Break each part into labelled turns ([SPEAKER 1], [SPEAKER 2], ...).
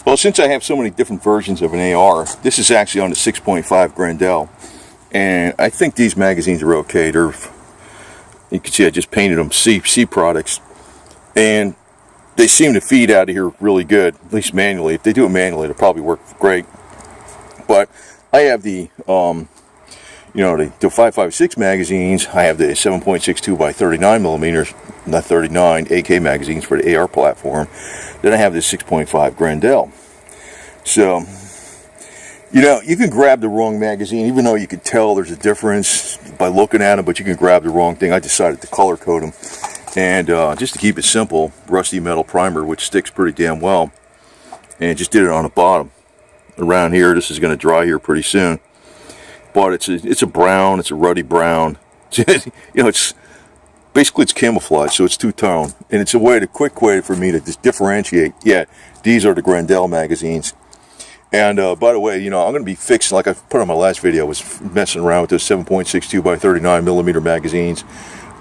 [SPEAKER 1] Well, since I have so many different versions of an AR, this is actually on the 6.5 Grendel, and I think these magazines are okay. You can see I just painted them C products, and they seem to feed out of here really good, at least manually. If they do it manually, it'll probably work great. But I have the 5.56 magazines. I have the 7.62 by 39 millimeters, not 39 AK magazines for the AR platform. Then I have this 6.5 Grendel. So, you can grab the wrong magazine, even though you can tell there's a difference by looking at them, but you can grab the wrong thing. I decided to color code them. And just to keep it simple, rusty metal primer, which sticks pretty damn well. And just did it on the bottom. Around here, this is going to dry here pretty soon. But it's a brown, it's a ruddy brown. It's basically it's camouflage, so it's two-tone. And it's a quick way for me to just differentiate. Yeah, these are the Grendel magazines. And by the way, I'm going to be fixing, like I put on my last video, I was messing around with those 7.62 by 39 millimeter magazines.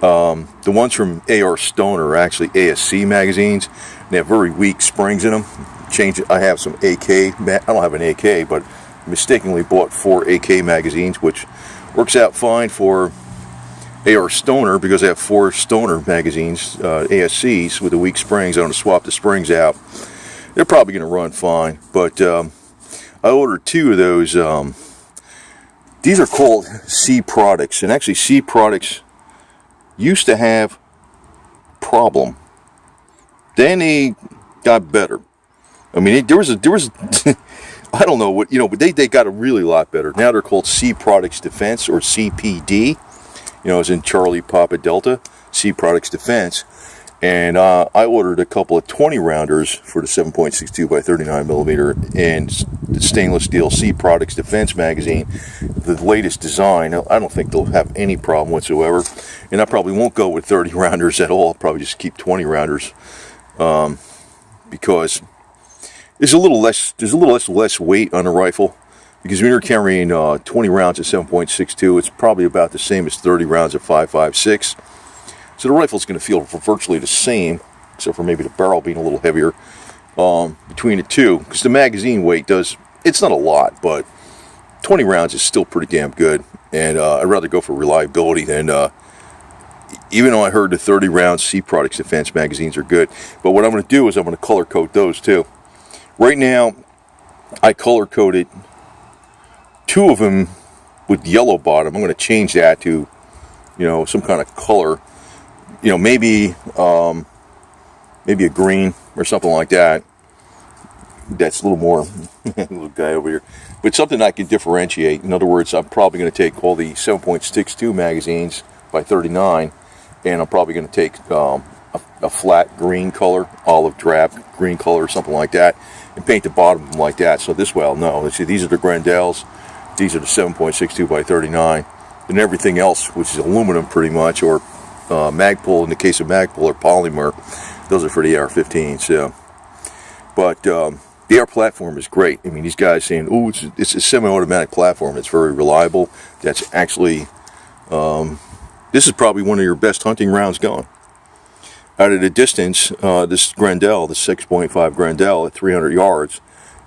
[SPEAKER 1] The ones from AR Stoner are actually ASC magazines. They have very weak springs in them. I have some AK. I don't have an AK, but mistakenly bought 4 AK magazines, which works out fine for AR Stoner because I have 4 Stoner magazines, ASCs with the weak springs. I'm going to swap the springs out. They're probably going to run fine, but I ordered 2 of those. These are called C products, and actually C products used to have problem. Then they got better. I mean, there was I don't know what, but they got a really lot better. Now they're called C Products Defense, or CPD, as in Charlie Papa Delta, C Products Defense. And I ordered a couple of 20 rounders for the 7.62 by 39 millimeter and the stainless steel C Products Defense magazine, the latest design. I don't think they'll have any problem whatsoever, and I probably won't go with 30 rounders at all. I'll probably just keep 20 rounders because there's a little less weight on the rifle. Because when you're carrying 20 rounds at 7.62, it's probably about the same as 30 rounds at 5.56. So the rifle's going to feel virtually the same, except for maybe the barrel being a little heavier between the two. Because the magazine weight it's not a lot, but 20 rounds is still pretty damn good. And I'd rather go for reliability than, even though I heard the 30 round C Products Defense magazines are good. But what I'm going to do is I'm going to color code those too. Right now, I color coded 2 of them with yellow bottom. I'm going to change that to, some kind of color. Maybe a green or something like that. That's a little more, little guy over here. But something I can differentiate. In other words, I'm probably going to take all the 7.62 magazines by 39, and I'm probably going to take a flat green color, olive drab green color or something like that, and paint the bottom like that. So this way I'll know. Let's see, these are the Grendels. These are the 7.62 by 39. And everything else, which is aluminum pretty much, or Magpul, in the case of Magpul, or polymer, those are for the AR-15s. So, but the AR platform is great. I mean, these guys saying, "Oh, it's a semi-automatic platform. It's very reliable." That's actually, this is probably one of your best hunting rounds going. Out of the distance, this Grendel, the 6.5 Grendel at 300 yards,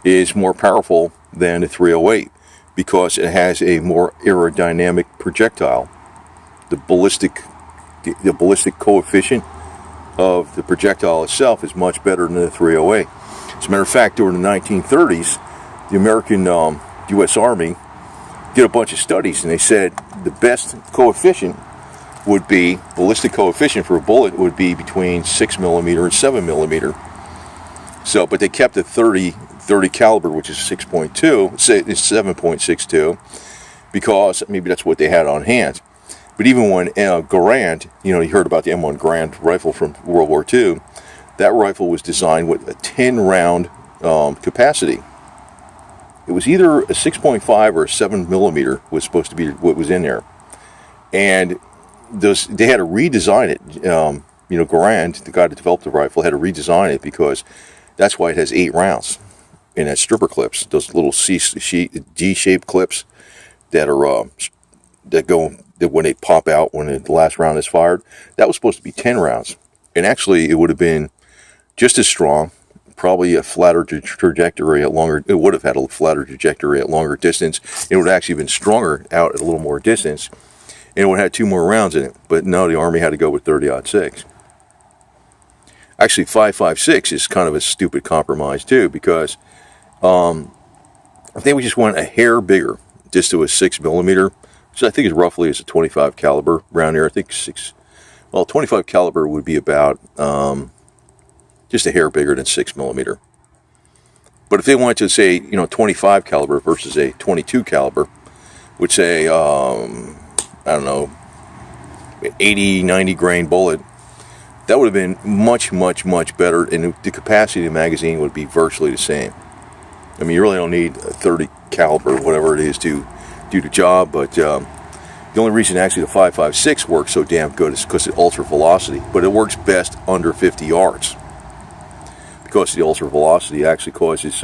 [SPEAKER 1] is more powerful than the 308 because it has a more aerodynamic projectile. The ballistic coefficient of the projectile itself is much better than the 308. As a matter of fact, during the 1930s, the American U.S. Army did a bunch of studies, and they said the best coefficient would be, ballistic coefficient for a bullet would be between 6 millimeter and 7 millimeter. So, but they kept the 30 caliber, which is 6.2, say it's 7.62, because maybe that's what they had on hand. But even when Garand, you heard about the M1 Garand rifle from World War II, that rifle was designed with a 10-round capacity. It was either a 6.5 or a 7 millimeter was supposed to be what was in there. And they had to redesign it. Garand, the guy that developed the rifle, had to redesign it because that's why it has 8 rounds in that stripper clips, those little D-shaped clips that are that when they pop out when the last round is fired. That was supposed to be 10 rounds, and actually it would have been just as strong, probably a flatter trajectory at longer. It would have had a flatter trajectory at longer distance. It would have actually been stronger out at a little more distance, and it would have had 2 more rounds in it. But no, the Army had to go with 30-06. Actually, 5.56 is kind of a stupid compromise too, because I think we just went a hair bigger, just to a 6mm, which I think is roughly as a 25 caliber around here. I think 25 caliber would be about just a hair bigger than 6mm. But if they wanted to say, 25 caliber versus a 22 caliber, would say, I don't know, 80, 90 grain bullet, that would have been much, much, much better, and the capacity of the magazine would be virtually the same. I mean, you really don't need a 30 caliber, whatever it is, to do the job, but the only reason actually the 5.56 works so damn good is because of ultra velocity, but it works best under 50 yards. Because the ultra velocity actually causes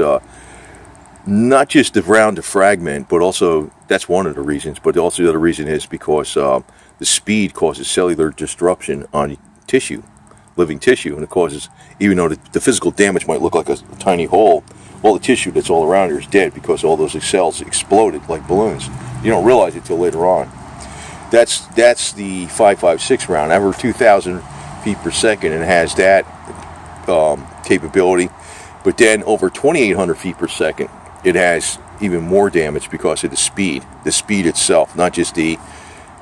[SPEAKER 1] not just the round to fragment, but also, that's one of the reasons, but also the other reason is because the speed causes cellular disruption on tissue, living tissue, and it causes, even though the physical damage might look like a tiny hole, all the tissue that's all around here is dead because all those cells exploded like balloons. You don't realize it till later on. That's the 5.56 round. Over 2,000 feet per second, and it has that capability. But then over 2,800 feet per second, it has even more damage because of the speed itself, not just the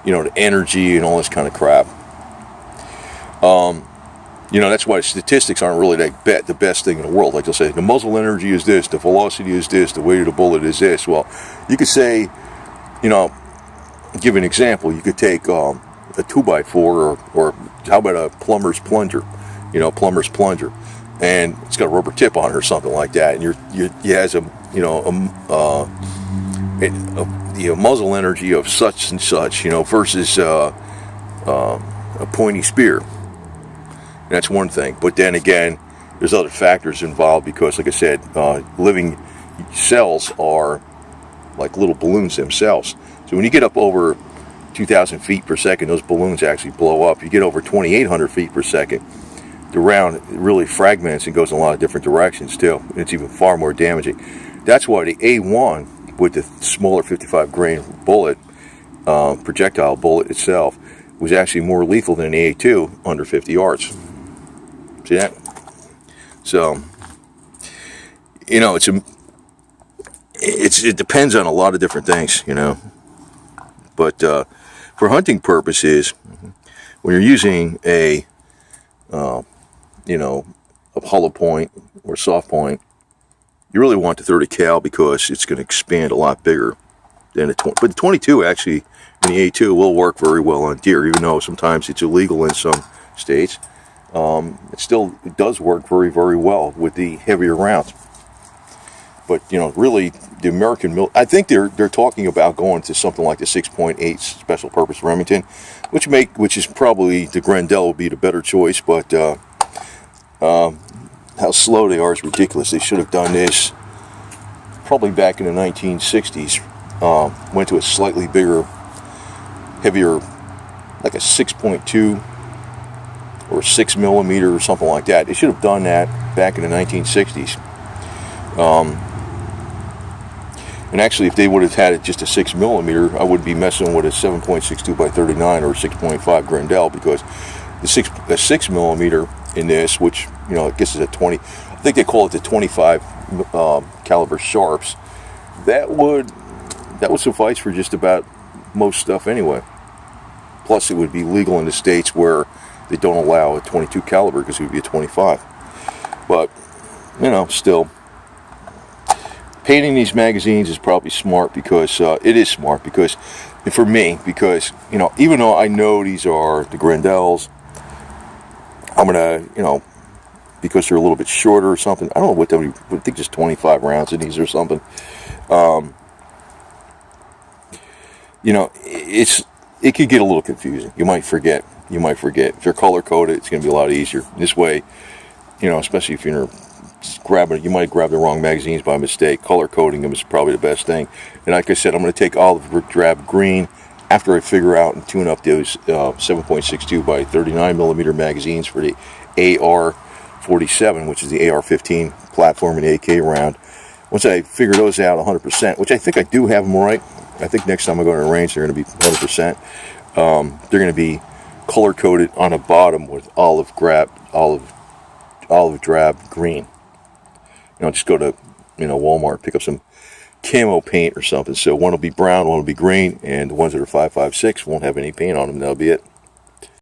[SPEAKER 1] energy and all this kind of crap. That's why statistics aren't really the best thing in the world. Like they'll say, the muzzle energy is this, the velocity is this, the weight of the bullet is this. Well, you could say, give an example. You could take a 2x4 or how about a plumber's plunger, and it's got a rubber tip on it or something like that, and it has a muzzle energy of such and such, versus a pointy spear. And that's one thing. But then again, there's other factors involved because, like I said, living cells are like little balloons themselves. So when you get up over 2,000 feet per second, those balloons actually blow up. You get over 2,800 feet per second, the round really fragments and goes in a lot of different directions too. And it's even far more damaging. That's why the A1 with the smaller 55 grain bullet, projectile bullet itself, was actually more lethal than the A2 under 50 yards. See that? So, it depends on a lot of different things, But for hunting purposes, when you're using a hollow point or soft point, you really want the 30 cal because it's going to expand a lot bigger than the 20. But the 22 actually, in the A2, will work very well on deer, even though sometimes it's illegal in some states. It does work very, very well with the heavier rounds. But really, the American I think they're talking about going to something like the 6.8 Special Purpose Remington, which is probably the Grendel would be the better choice. But how slow they are is ridiculous. They should have done this probably back in the 1960s. Went to a slightly bigger, heavier, like a 6.2 or 6mm or something like that. They should have done that back in the 1960s. And actually, if they would have had it just a 6mm, I wouldn't be messing with a 7.62 by 39 or 6.5 Grendel, because the 6mm in this, which I guess is a 20, I think they call it the 25 caliber sharps. That would suffice for just about most stuff anyway. Plus, it would be legal in the states where they don't allow a 22 caliber because it would be a 25. But still, painting these magazines is probably smart because it is smart because for me, because even though I know these are the Grendels, I'm gonna because they're a little bit shorter or something. I don't know I think there's 25 rounds in these or something. It could get a little confusing. You might forget. If they're color coded, it's going to be a lot easier. This way, especially if you're grabbing, you might grab the wrong magazines by mistake. Color coding them is probably the best thing. And like I said, I'm going to take olive drab green after I figure out and tune up those 7.62 by 39mm magazines for the AR 47, which is the AR-15 platform and AK round. Once I figure those out 100%, which I think I do have them right, I think next time I go to a range they're going to be 100%. They're going to be color coded on the bottom with olive drab green. Just go to Walmart, pick up some camo paint or something. So one will be brown, one will be green, and the ones that are 5.56 won't have any paint on them. That'll be it.